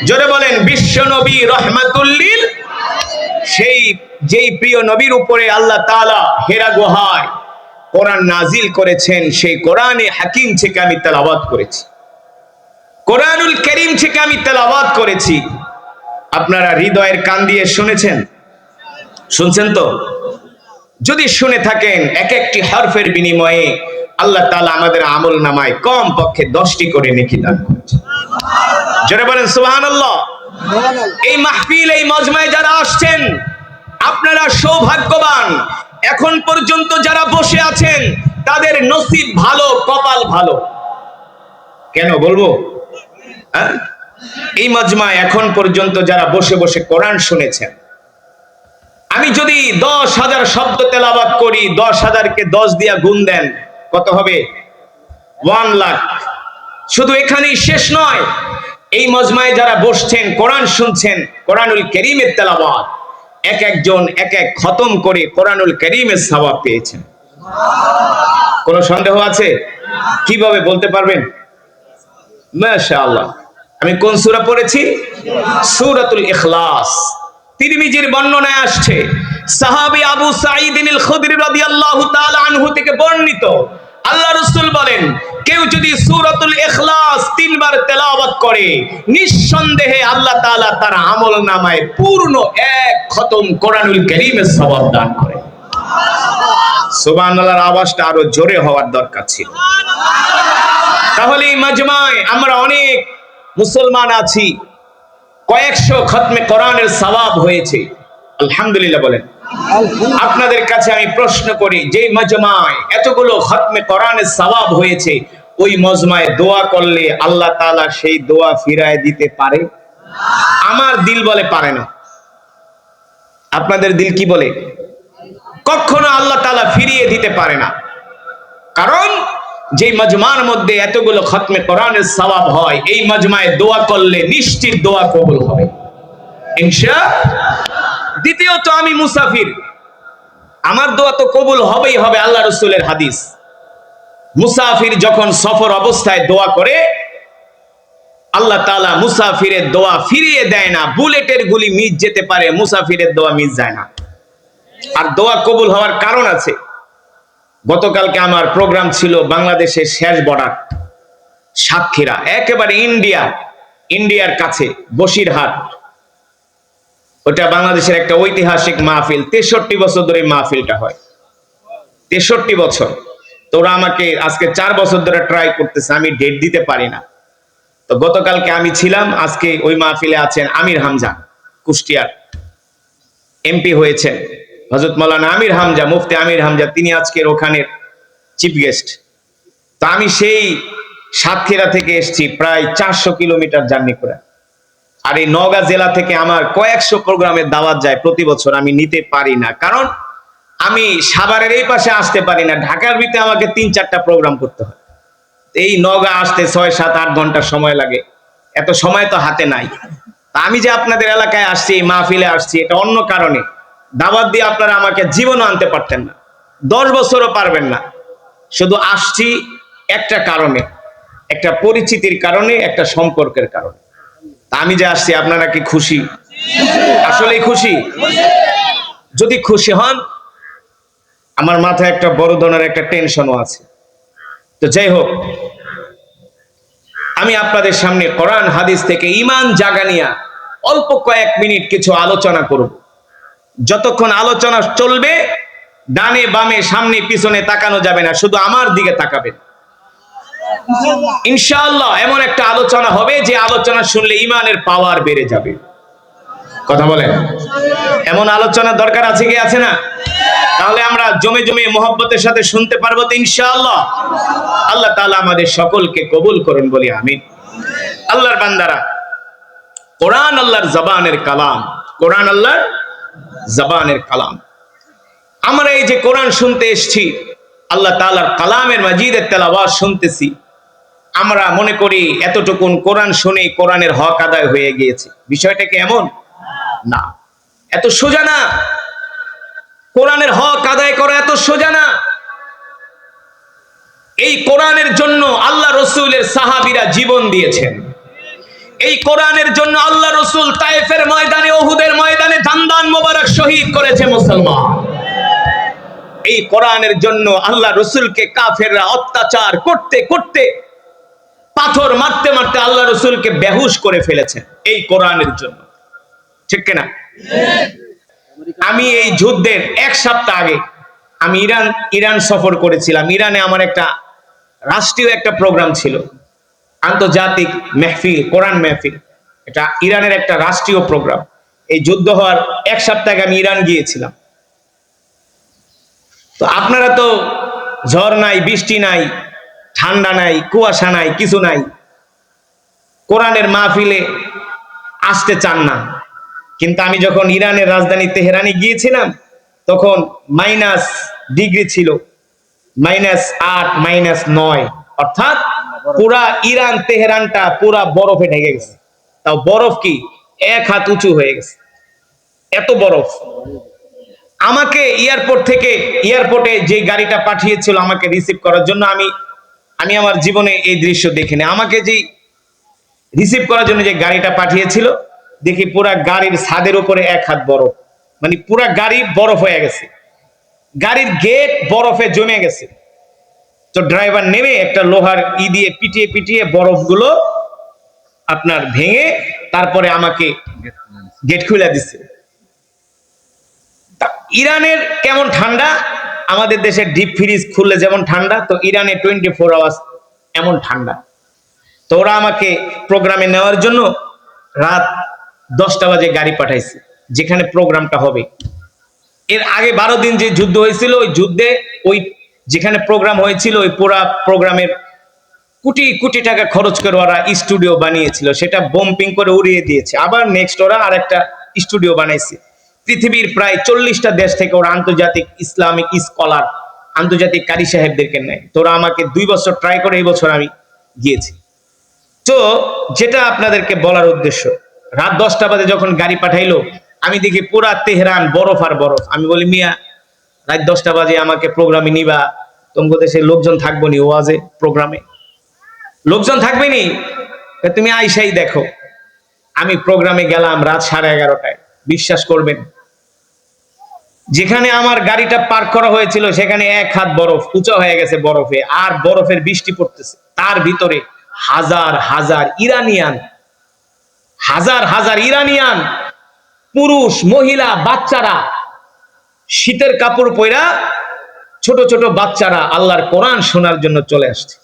জোরে বলেন বিশ্ব নবী রাহমাতুল লিল সেই যেই প্রিয় নবীর উপরে আল্লাহ তাআলা হেরা গুহায় কোরআন নাজিল করেছেন সেই কোরআনে হাকিম থেকে আমি তেলাওয়াত করেছি, কোরআনুল কারীম থেকে আমি তেলাওয়াত করেছি। আপনারা হৃদয়ের কান দিয়ে শুনেছেন? শুনছেন তো? যদি শুনে থাকেন, এক একটি হরফের বিনিময়ে আল্লাহ তাআলা আমাদের আমল নামায় কম পক্ষে 10টি করে নেকি দান করেছেন। জোরে বলেন সুবহানাল্লাহ। এই মাহফিল, এই মজমায় যারা আসছেন আপনারা সৌভাগ্যবান। এখন পর্যন্ত যারা বসে আছেন তাদের নসিব ভালো, কপাল ভালো। কেন বলবো? এই মজমায় এখন পর্যন্ত যারা বসে বসে কোরআন শুনেছেন, আমি যদি 10,000 শব্দ তেলাওয়াত করি, 10,000কে 10 দিয়া গুণ দেন, কত হবে? 1 লাখ। শুধু এখানেই শেষ নয়, এই মজমায় যারা বসছেন কোরআন শুনছেন, কোরআনুল কারীমের তেলাওয়াত এক একজন এক এক খতম করে কোরআনুল কারীমের সওয়াব পেয়েছেন। কোনো সন্দেহ আছে? কিভাবে বলতে পারবেন? মাশাআল্লাহ। আমি কোন সূরা পড়েছি? সূরাতুল ইখলাস। তিরমিজির বর্ণনায় আসছে, সাহাবী আবু সাঈদ আল খুদরি রাদিয়াল্লাহু তাআলা আনহু থেকে বর্ণিত, আল্লাহ রাসূল বলেন, কেউ যদি সূরাতুল ইখলাস 3 বার তেলাওয়াত করে, নিঃসন্দেহে আল্লাহ তাআলা তার আমলনামায় পূর্ণ 1 খতম কোরআনুল কারীমের সওয়াব দান করেন। সুবহানাল্লাহর আওয়াজটা আরো জোরে হওয়ার দরকার ছিল। তাহলে এই মাজমায় আমরা অনেক মুসলমান আছি, কয়েকশো খতমে কোরআনের সওয়াব হয়েছে, আলহামদুলিল্লাহ বলেন। আপনাদের কাছে আমি প্রশ্ন করি, যে মাজমায় এতগুলো খতমে কোরআনের সওয়াব হয়েছে, ওই মজমায় দোয়া করলে আল্লাহ তাআলা সেই দোয়া ফিরায় দিতে পারে? আমার দিল বলে পারে না। আপনাদের দিল কি বলে? কখনো আল্লাহ তাআলা ফিরিয়ে দিতে পারে না। কারণ যে মজমার মধ্যে এতগুলো খতমে কোরআনের সওয়াব হয়, এই মজমায় দোয়া করলে নিশ্চিত দোয়া কবুল হবে ইনশাআল্লাহ। দ্বিতীয়ত, আমি মুসাফির, আমার দোয়া তো কবুল হবেই হবে। আল্লাহ রাসূলের হাদিস, মুসাফির যখন সফর অবস্থায় দোয়া করে, আল্লাহ তাআলা মুসাফিরের দোয়া ফিরিয়ে দেয় না। বুলেটের গুলি মিস যেতে পারে, মুসাফিরের দোয়া মিস যায় না। আর দোয়া কবুল হওয়ার কারণ আছে। গতকালকে আমার প্রোগ্রাম ছিল বাংলাদেশের শেষ বর্ডার সাতক্ষীরা, একেবারে ইন্ডিয়ার কাছে বসিরহাট। ওটা বাংলাদেশের একটা ঐতিহাসিক মাহফিল, 63 বছর ধরে মাহফিলটা হয়, 63 বছর। তো ওরা আমাকে আজকে 4 বছর ধরে ট্রাই করতেছে, আমি ডেট দিতে পারি না। তো গতকালকে আমি ছিলাম, আজকে ওই মাহফিলে আছেন আমির হামজা, কুষ্টিয়ার এমপি হয়েছেন হযরত মাওলানা আমির হামজা, মুফতি আমির হামজা, তিনি আজকের ওখানের চিফ গেস্ট। তো আমি সেই সাতক্ষীরা থেকে এসেছি, প্রায় 400 কিলোমিটার জার্নি করে। আর এই নওগাঁ জেলা থেকে আমার কয়েকশো প্রোগ্রামের দাওয়াত যায় প্রতি বছর, আমি নিতে পারি না, কারণ আমি সাভারের এই পাশে আসতে পারি না। ঢাকার ভিতরে আমাকে 3-4টা প্রোগ্রাম করতে হয়। এই নওগাঁ আসতে 6-7-8 ঘন্টা সময় লাগে, এত সময় তো হাতে নাই। আমি যে আপনাদের এলাকায় আসছি, এই মাহফিলে আসছি, এটা অন্য কারণে। দাওয়াত দিয়ে আপনারা আমাকে জীবনও আনতে পারতেন না, 10 বছরও পারবেন না। শুধু আসছি একটা কারণে, একটা পরিচিতির কারণে, একটা সম্পর্কের কারণে। আমি যে আসছি, আপনারা কি খুশি? আসলেই খুশি? যদি খুশি হন, আমার মাথায় একটা বড় ধরনের একটা টেনশনও আছে। তো যাই হোক, আমি আপনাদের সামনে কোরআন হাদিস থেকে ঈমান জাগানিয়া অল্প কয়েক মিনিট কিছু আলোচনা করব। যতক্ষণ আলোচনা চলবে, ডানে বামে সামনে পিছনে তাকানো যাবে না, শুধু আমার দিকে তাকাবেন। ইনশাআল্লাহ এমন একটা আলোচনা হবে যে আলোচনা শুনলে ঈমানের পাওয়ার বেড়ে যাবে। কথা বলেন, এমন আলোচনা দরকার আছে কি আছে না? তাহলে আমরা জমে জমে মোহব্বতের সাথে শুনতে পারবো তো ইনশাআল্লাহ। আল্লাহ তাআলা আমাদের সকলকে কবুল করুন বলি আমিন। আল্লাহর বান্দারা, কোরআন আল্লাহর জবানের কালাম, কোরআন আল্লাহর জবানের কালাম। আমরা এই যে কোরআন শুনতে এসেছি, আল্লাহ তাআলার কালামের মাজিদের তেলাওয়াত শুনতেছি, আমরা মনে করি এতটুকুন কোরআন শুনে কোরআনের হক আদায় হয়ে গিয়েছে। বিষয়টা কি এমন না, এত সোজা না। কোরআনের হক আদায় করা এত সোজা না। এই কোরআনের জন্য আল্লাহ রসুলের সাহাবীরা জীবন দিয়েছেন। এই কোরআনের জন্য আল্লাহ রসুল তায়েফের ময়দানে, উহুদের ময়দানে দান মোবারক শহীদ করেছে মুসলমান। এই কোরআনের জন্য আল্লাহ রসুলকে কাফেররা অত্যাচার করতে করতে, পাথর মারতে মারতে আল্লাহ রসুলকে বেহুশ করে ফেলেছেন এই কোরআনের জন্য, ঠিক কিনা? আমি এই যুদ্ধের এক সপ্তাহ আগে আমি ইরান সফর করেছিলাম। ইরানে আমার একটা রাষ্ট্রীয় একটা প্রোগ্রাম ছিল, আন্তর্জাতিক মেহফিল, কোরআন মেহফিল। এটা ইরানের একটা রাষ্ট্রীয় প্রোগ্রাম। এই যুদ্ধ হওয়ার এক সপ্তাহ আগে আমি ইরান গিয়েছিলাম। তো আপনারা তো ঝড় নাই, বৃষ্টি নাই, ঠান্ডা নাই, কুয়াশা নাই, কিছু নাই, কোরআনের মাহফিলে আসতে চান না। কিন্তু আমি যখন ইরানের রাজধানী তেহরানে গিয়েছিলাম তখন -ডিগ্রি ছিল, -8 -9, অর্থাৎ পুরা ইরান তেহরানটা পুরা বরফে ঢেকে গেছে। তাও বরফ কি 1 হাত উঁচু হয়ে গেছে, এত বরফ। আমাকে এয়ারপোর্টে যে গাড়িটা পাঠিয়েছিল আমাকে রিসিভ করার জন্য, আমি আমার জীবনে এই দৃশ্য দেখিনি। আমাকে যে রিসিভ করার জন্য যে গাড়িটা পাঠিয়েছিল, দেখি পুরা গাড়ির ছাদের উপরে 1 হাত বরফ, মানে পুরা গাড়ি বরফ হয়ে গেছে, গাড়ির গেট বরফে জমে গেছে। তো ড্রাইভার নেমে একটা লোহার দিয়ে পিটিয়ে পিটিয়ে বরফগুলো আপনার ভেঙে তারপরে আমাকে গেট খুলে দিচ্ছে। ইরানের কেমন ঠান্ডা, আমাদের দেশের ডিপ ফ্রিজ খুললে যেমন ঠান্ডা, তো ইরানে 24 আওয়ার্স এমন ঠান্ডা। তো ওরা আমাকে প্রোগ্রামে নেওয়ার জন্য রাত 10টা বাজে গাড়ি পাঠাইছে যেখানে প্রোগ্রামটা হবে। এর আগে 12 দিন যে যুদ্ধ হয়েছিল, ওই যুদ্ধে ওই যেখানে প্রোগ্রাম হয়েছিল ওই পুরা প্রোগ্রামের কোটি কোটি টাকা খরচ করে ওরা স্টুডিও বানিয়েছিল, সেটা বোম্পিং করে উড়িয়ে দিয়েছে। আবার নেক্সট ওরা আরেকটা স্টুডিও বানাইছে। পৃথিবীর প্রায় 40টা দেশ থেকে ওরা আন্তর্জাতিক ইসলামিক স্কলার, আন্তর্জাতিক কারি সাহেবদেরকে নেয়। তো ওরা আমাকে 2 বছর ট্রাই করে এই বছর আমি গিয়েছি। তো যেটা আপনাদেরকে বলার উদ্দেশ্য, রাত 10টা বাজে যখন গাড়ি পাঠাইলো, আমি দেখি পুরা তেহরান বরফ আর বরফ। আমি বলি, মিয়া রাত 10টা বাজে আমাকে প্রোগ্রামে নিবা, তোমাদের দেশে লোকজন থাকবো নি? ওয়াজে প্রোগ্রামে লোকজন থাকবে নি? তুমি আইসাই দেখো। আমি প্রোগ্রামে গেলাম রাত 11:30টায়। বিশ্বাস করবেন, যেখানে আমার গাড়িটা পার্ক করা হয়েছিল সেখানে 1 হাত বরফ উঁচা হয়ে গেছে বরফে, আর বরফের বৃষ্টি পড়তেছে। তার ভিতরে হাজার হাজার ইরানিয়ান পুরুষ, মহিলা, বাচ্চারা শীতের কাপড় পরা, ছোট ছোট বাচ্চারা আল্লাহর কোরআন শোনার জন্য চলে আসছে।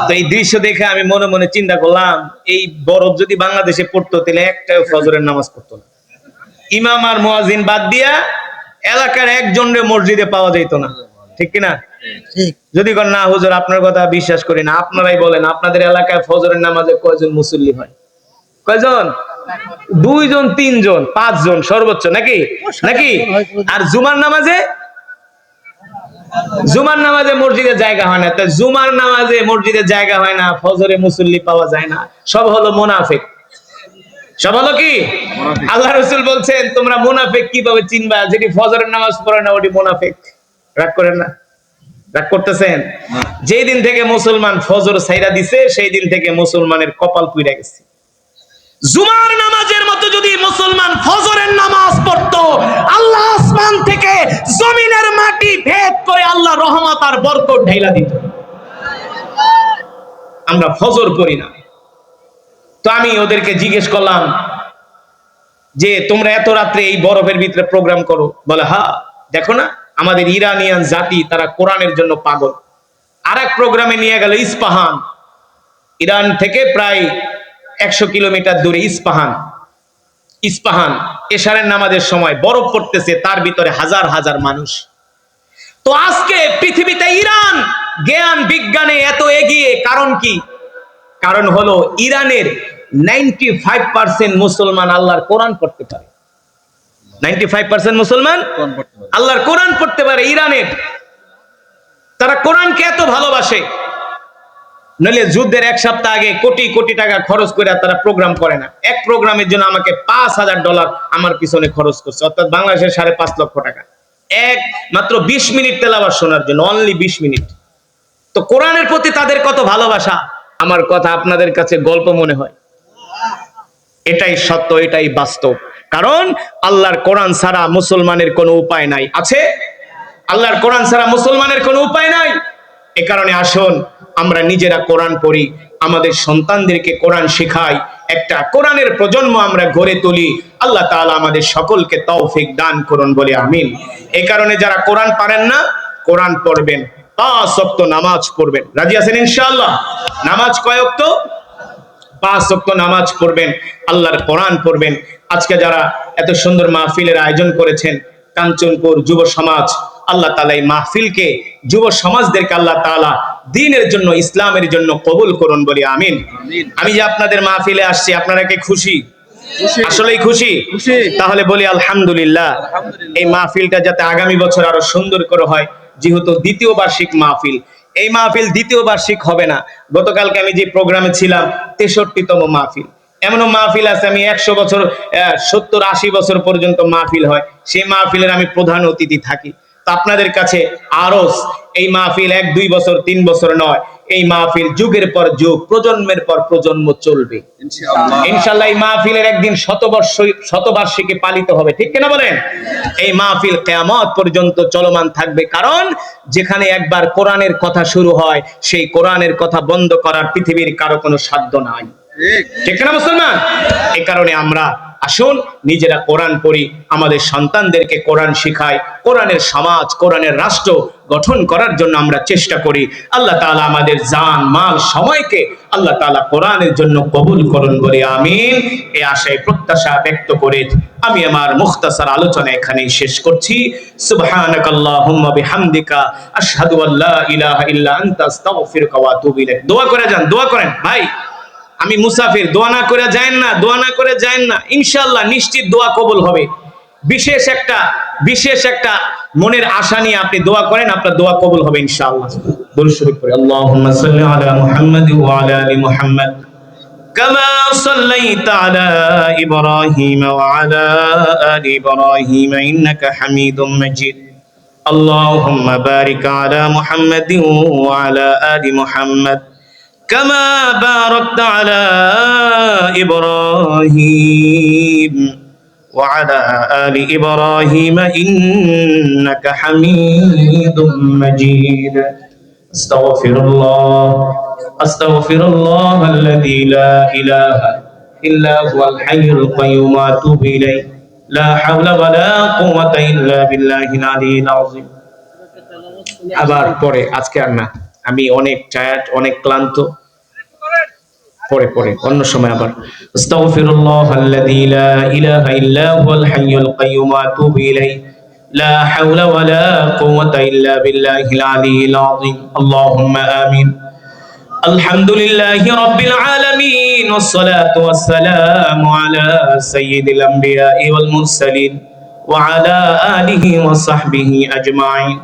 তো এই দৃশ্য দেখে আমি মনে মনে চিন্তা করলাম, এই বরফ যদি বাংলাদেশে পড়তো তাহলে একটাও ফজরের নামাজ পড়তো না। ইমাম আর মুয়াজ্জিন বাদ দিয়া এলাকার একজনরে মসজিদে পাওয়া যেত না, ঠিক কিনা? যদি কোন না হুজুর আপনার কথা বিশ্বাস করি না, আপনারাই বলেন আপনাদের এলাকায় ফজরের নামাজে কয়জন মুসল্লি হয়? কয়জন? 2 জন, 3 জন, 5 জন সর্বোচ্চ, নাকি? আর জুমার নামাজে মসজিদে জায়গা হয় না। তো জুমার নামাজে মসজিদে জায়গা হয় না, ফজরে মুসল্লি পাওয়া যায় না, সব হলো মুনাফিক। সব হলো কি? আল্লাহ রাসূল বলছেন, তোমরা মুনাফিক কিভাবে চিনবা? যেটি ফজরের নামাজ পড়ে না ওটি মুনাফিক। রাগ করেন না? রাগ করতেছেন? যেই দিন থেকে মুসলমান ফজর ছাইরা দিছে সেই দিন থেকে মুসলমানের কপাল পুইরা গেছে। জুমার নামাজের মতো যদি মুসলমান ফজরের নামাজ পড়তো, আল্লাহ আসমান থেকে জমিনের মাটি ভেদ করে আল্লাহ রহমত আর বরকত ঢাইলা দিত। আমরা ফজর পড়ি না। তো আমি ওদেরকে জিজ্ঞেস করলাম যে তোমরা এত রাত্রে এই বরফের ভিতরে প্রোগ্রাম করো? বলে, হ্যাঁ, দেখো না আমাদের ইরানিয়ান জাতি, তারা কোরআনের জন্য পাগল। আরেক প্রোগ্রামে নিয়ে গেল ইস্পাহান, ইরান থেকে প্রায় 100 কিলোমিটার দূরে ইস্পাহান। এশারের নামাজের সময় বরফ পড়তেছে, তার ভিতরে হাজার হাজার মানুষ। তো আজকে পৃথিবীতে ইরান জ্ঞান বিজ্ঞানে এত এগিয়ে, কারণ কি? কারণ হলো ইরানের 95% মুসলমান আল্লাহর কোরআন পড়তে পারে। 95% মুসলমান আল্লাহর কোরআন পড়তে পারে ইরানের। তারা কোরআনকে এত ভালোবাসে, নইলে যুদ্ধের 1 সপ্তাহ আগে কোটি কোটি টাকা খরচ করে তারা প্রোগ্রাম করে না। এক প্রোগ্রামের জন্য আমাকে $5000 আমার পিছনে খরচ করছে, অর্থাৎ বাংলাদেশের 5.5 লক্ষ টাকা, মাত্র 20 মিনিট তেলাওয়াত শোনার জন্য, অনলি 20 মিনিট। তো কোরআনের প্রতি তাদের কত ভালোবাসা। আমার কথা আপনাদের কাছে গল্প মনে হয়? এটাই সত্য, এটাই বাস্তব। কারণ আল্লাহর কোরআন ছাড়া মুসলমানের কোনো উপায় নাই। আছে? আল্লাহর কোরআন ছাড়া মুসলমানের কোনো উপায় নাই। এ কারণে আসুন আমরা নিজেরা কোরআন পড়ি, আমাদের সন্তানদেরকে কোরআন শেখাই, একটা কোরআনের প্রজন্ম আমরা গড়ে তুলি। আল্লাহ তাআলা আমাদের সকলকে তৌফিক দান করুন বলে আমিন। এই কারণে যারা কোরআন পারেন না, কোরআন পড়বেন, 5 ওয়াক্ত নামাজ পড়বেন। রাজি আছেন ইনশাআল্লাহ? নামাজ কয় ওয়াক্ত? 5 ওয়াক্ত নামাজ পড়বেন, আল্লাহর কোরআন পড়বেন। আজকে যারা এত সুন্দর মাহফিলের আয়োজন করেছেন, কাঞ্চনপুর যুব সমাজ, আল্লাহ তাআলা এই মাহফিলকে, যুব সমাজদেরকে আল্লাহ তাআলা দ্বীনের জন্য, ইসলামের জন্য কবুল করুন বলি আমিন। আমি যে আপনাদের মাহফিলে আসছি, আপনারা কি খুশি? আসলেই খুশি? তাহলে বলি আলহামদুলিল্লাহ। এই মাহফিলটা যাতে আগামী বছর আরো সুন্দর করে হয়, যেহেতু দ্বিতীয় বার্ষিক মাহফিল, এই মাহফিল দ্বিতীয় বার্ষিক হবে না। গতকালকে আমি যে প্রোগ্রামে ছিলাম 63তম মাহফিল। এমনও মাহফিল আছে আমি 100 বছর, 70-80 বছর পর্যন্ত মাহফিল হয়, সেই মাহফিলের আমি প্রধান অতিথি থাকি। তো আপনাদের কাছে আরজ, এই মাহফিল 1-2 বছর 3 বছর নয়, এই মাহফিল যুগের পর যুগ, প্রজন্মের পর প্রজন্ম চলবে ইনশাআল্লাহ। এই মাহফিলের একদিন শতবার্ষিকী পালিত হবে, ঠিক কিনা বলেন? এই মাহফিল কিয়ামত পর্যন্ত চলমান থাকবে, কারণ যেখানে একবার কোরআনের কথা শুরু হয়, সেই কোরআনের কথা বন্ধ করার পৃথিবীর কারো কোনো সাধ্য নাই, ঠিক কিনা মুসলমান? এই কারণে আমরা আসুন নিজেরা কোরআন পড়ি, আমাদের সন্তানদেরকে কোরআন শিখাই, কোরআনের সমাজ, কোরআনের রাষ্ট্র গঠন করার জন্য আমরা চেষ্টা করি। আল্লাহ তাআলা আমাদের জান, মাল, সময়কে আল্লাহ তাআলা কোরআনের জন্য কবুল করুন বলে আমিন। এই আশায় প্রত্যাশা ব্যক্ত করে আমি আমার মুখতাসার আলোচনা এখানেই শেষ করছি। সুবহানাকাল্লাহুম্মা বিহামদিকা আশহাদু আল্লা ইলাহা ইল্লা আনতা আস্তাগফিরুকা ওয়া আতুবু ইলাইক। দোয়া করে যান, দোয়া করেন ভাই। আমি মুসাফির, দোয়া না করে যায়েন না, দোয়া না করে যায়েন না, ইনশাআল্লাহ নিশ্চিত দোয়া কবুল হবে। বিশেষ একটা মনের আশা নিয়ে আপনি দোয়া করেন, আপনার দোয়া কবুল হবে ইনশাআল্লাহ। দরুদ শরীফ পড়ি। আল্লাহুম্মা সাল্লি আলা মুহাম্মাদ ওয়া আলা আলি মুহাম্মাদ কামা সাল্লাইতা আলা ইব্রাহিম ওয়া আলা আলি ইব্রাহিম ইন্নাকা হামিদুম মাজিদ। আল্লাহুম্মা বারিক আলা মুহাম্মাদ ওয়া আলা আলি মুহাম্মাদ كما باركت على إبراهيم وعلى آل إبراهيم إنك حميد مجيد. أستغفر الله الذي لا إله إلا هو الحي القيوم وأتوب إليه. لا حول ولا قوة إلا بالله العلي العظيم. আবার পরে, আজকে আর না, আমি অনেক টায়ার্ড, অনেক ক্লান্ত, পরে অন্য সময় আবার। আস্তাগফিরুল্লাহাল্লাযী লা ইলাহা ইল্লা হুয়াল হাইয়ুল কাইয়্যুম ওয়া আতুবু ইলাইহি। লা হাওলা ওয়া লা কুওয়াতা ইল্লা বিল্লাহিল আলিয়্যিল আযীম। আল্লাহুম্মা আমিন। আলহামদুলিল্লাহি রাব্বিল আলামিন ওয়াস সালাতু ওয়াস সালামু আলা সাইয়্যিদিল আমবিয়াই ওয়াল মুরসালিন ওয়া আলা আলিহি ওয়া সাহবিহি আজমাইন।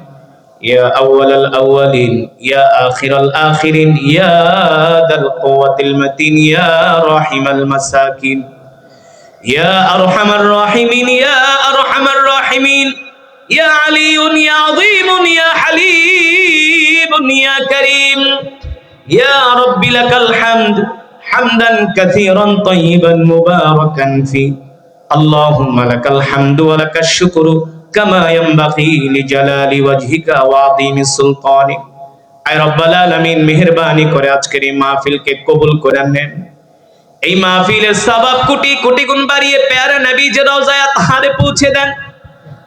يا أول الأولين يا آخر الآخرين يا ذا القوة المتين يا راحم المساكين يا أرحم الراحمين يا أرحم الراحمين يا علي يا عظيم يا حليم يا كريم يا رب لك الحمد حمدا كثيرا طيبا مباركا فيه اللهم لك الحمد ولك الشكر كما ينبغي لجلال وجهك وعظيم سلطانك. আয় রব্বুল আলামিন, মেহেরবানি করে আজকের এই মাহফিলকে কবুল করে নেন। এই মাহফিলের সওয়াব কোটি কোটি গুণ বাড়িয়ে প্যারা নবীজির রওজায়ে তাহারে পৌঁছে দেন।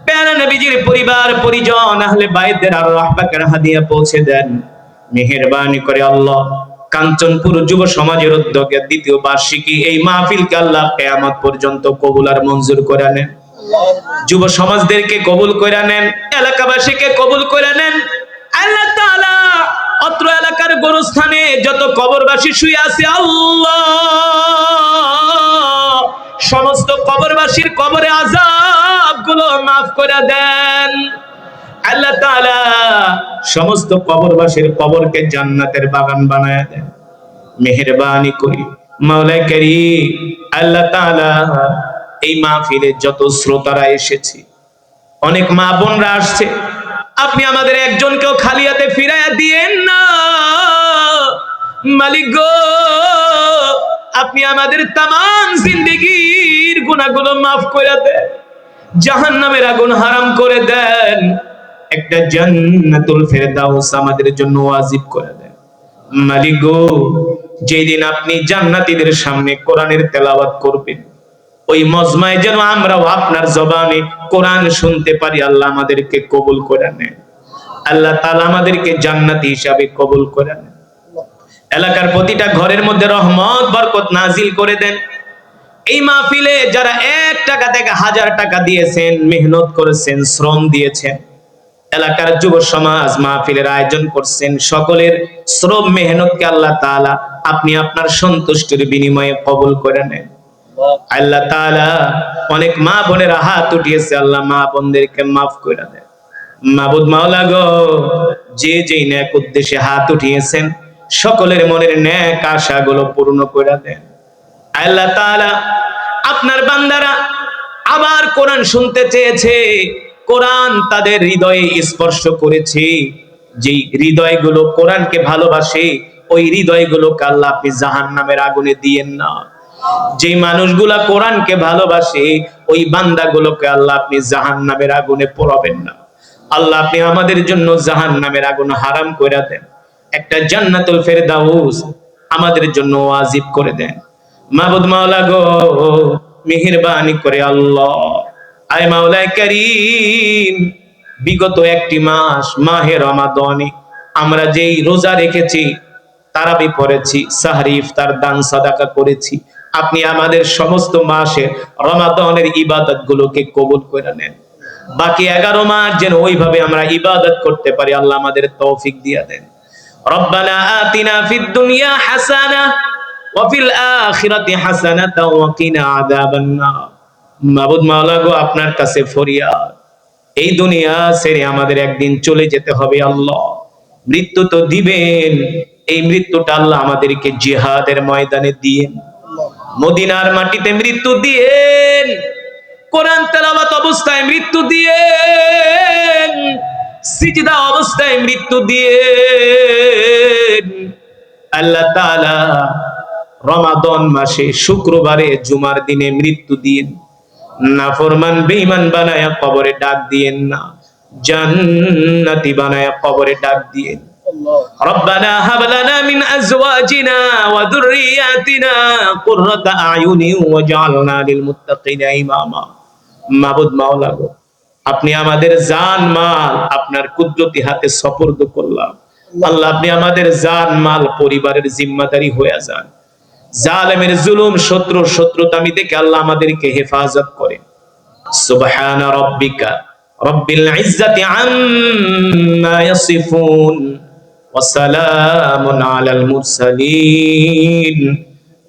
প্যারা নবীজির পরিবার পরিজন আহলে বাইতের আর রাহবাকের হাদিয়া পৌঁছে দেন। মেহেরবানি করে আল্লাহ কাঞ্চনপুর যুব সমাজের উদ্যোগে দ্বিতীয় বার্ষিকী এই মাহফিলকে আল্লাহ কিয়ামত পর্যন্ত কবুল আর মঞ্জুর করে নেন। যুব সমাজদেরকে কবুল করে নেন, এলাকাবাসীকে কবুল করে নেন। আল্লাহ তাআলা অত্র এলাকার গোরস্থানে যত কবরবাসী শুয়ে আছে, আল্লাহ সমস্ত কবরবাসীর কবরে আযাবগুলো মাফ করে দেন। আল্লাহ তাআলা সমস্ত কবরবাসীর কবরকে জান্নাতের বাগান বানায় দেন। মেহেরবানি করি মাওলা কারীম, আল্লাহ তাআলা এই মাহফিলে যত শ্রোতারা এসেছে, অনেক মা বোনরা আসছে, আপনি আমাদের একজনকেও খালি হাতে ফিরাইয়া দিয়েন না মালিক গো। আপনি আমাদের তামাম জিন্দেগীর গুনাহগুলো মাফ করে দেন, জাহান্নামের আগুন হারাম করে দেন। একটা জান্নাতুল ফেরদাউস আমাদের জন্য ওয়াজিব করে দেন। মালিক গো, যেদিন আপনি জান্নাতীদের সামনে কোরআনের তেলাওয়াত করবেন, ওই মজমায় যেন আমরাও আপনার জবানে কোরআন শুনতে পারি। আল্লাহ আমাদেরকে কবুল করে নেন। আল্লাহ তাআলা আমাদেরকে জান্নাতি হিসাবে কবুল করে নেন। এলাকার প্রতিটা ঘরের মধ্যে রহমত বরকত নাজিল করে দেন। এই মাহফিলে যারা 1 টাকা থেকে 1000 টাকা দিয়েছেন, মেহনত করেছেন, শ্রম দিয়েছেন, এলাকার যুব সমাজ মাহফিলের আয়োজন করছেন, সকলের শ্রম মেহনতকে আল্লাহ তাআলা আপনি আপনার সন্তুষ্টির বিনিময়ে কবুল করে নেন। আল্লাহ তাআলা অনেক মা বোনেরা হাত উঠিয়েছে, আল্লাহ মা বোনদেরকে মাফ করে দেন। মাবুদ মাওলা গো, যে যেই নেক উদ্দেশ্যে হাত উঠিয়েছেন, সকলের মনের নেক আশাগুলো পূর্ণ করে দেন। আল্লাহ তাআলা আপনার বান্দারা আবার কোরআন শুনতে চেয়েছে, কোরআন তাদের হৃদয়ে স্পর্শ করেছে। যেই হৃদয়গুলো কোরআনকে ভালোবাসে, ওই হৃদয়গুলোকে আল্লাহ আপনি জাহান্নামের আগুনে দিয়েন না। যে মানুষগুলা কোরআনকে ভালোবাসে, ওই বান্দাগুলোকে আল্লাহ আপনি জাহান্নামের আগুনে পোড়াবেন না। আল্লাহ আপনি আমাদের জন্য জাহান্নামের আগুন হারাম করে দেন। একটা জান্নাতুল ফেরদাউস আমাদের জন্য ওয়াজিব করে দেন। মাবুদ মাওলা গো, মেহেরবানি করে আল্লাহ, আয় মাওলায়ে কারীম, বিগত একটি মাস মাহে রমাদানে আমরা যেই রোজা রেখেছি, তারাবি পড়েছি, সাহরি ইফতার দান সাদাকা করেছি, আপনি আমাদের সমস্ত মাসে রমাদানের ইবাদত গুলোকে কবুল করে নেন। বাকি 11 মাস যেন ওইভাবে আমরা ইবাদত করতে পারি, আল্লাহ আমাদের তৌফিক দিয়ে দেন। রব্বানা আতিনা ফিদ দুনিয়া হাসানাহ ওয়া ফিল আখিরাতি হাসানাতাও ওয়া কিনা আযাবান নার। মাবুদ মাওলা গো, আপনার কাছে ফরিয়াদ, এই দুনিয়া ছেড়ে আমাদের একদিন চলে যেতে হবে। আল্লাহ মৃত্যু তো দিবেন, এই মৃত্যুটা আল্লাহ আমাদেরকে জিহাদের ময়দানে দিয়েন, মদিনার মাটিতে মৃত্যু দিয়েন, কোরআন তেলাওয়াত অবস্থায় মৃত্যু দিয়েন, সিজদা অবস্থায় মৃত্যু দিয়েন। আল্লাহ তাআলা রমাদান মাসে শুক্রবারে জুমার দিনে মৃত্যু দিয়েন। নাফরমান বেঈমান বানায়া কবরে ডাক দিয়েন না, জান্নাতি বানায়া কবরে ডাক দিয়েন। রব্বানা হাব লানা মিন আজওয়াজিনা ওয়া যুররিয়াতিনা কুররাতা আয়ুনি ওয়াজআলনা লিল মুত্তাকিনা ইমামা। মাবুদ মাওলা গো, আপনি আমাদের জান মাল আপনার কুদরতি হাতে সুপর্দ করলাম। আল্লাহ আপনি আমাদের জান মাল পরিবারের জিম্মাদারি হয়ে যান। জালেমের জুলুম, শত্রুর শত্রুতামি থেকে আল্লাহ আমাদেরকে হেফাজত করেন। সুবহানা রাব্বিকা রব্বিল ইজ্জাতি আম্মা ইয়াসিফুন ওয়া সালামুন আলাল মুরসালিন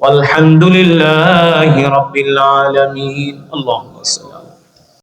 ওয়ালহামদুলিল্লাহি রাব্বিল আলামিন। আল্লাহুম্মা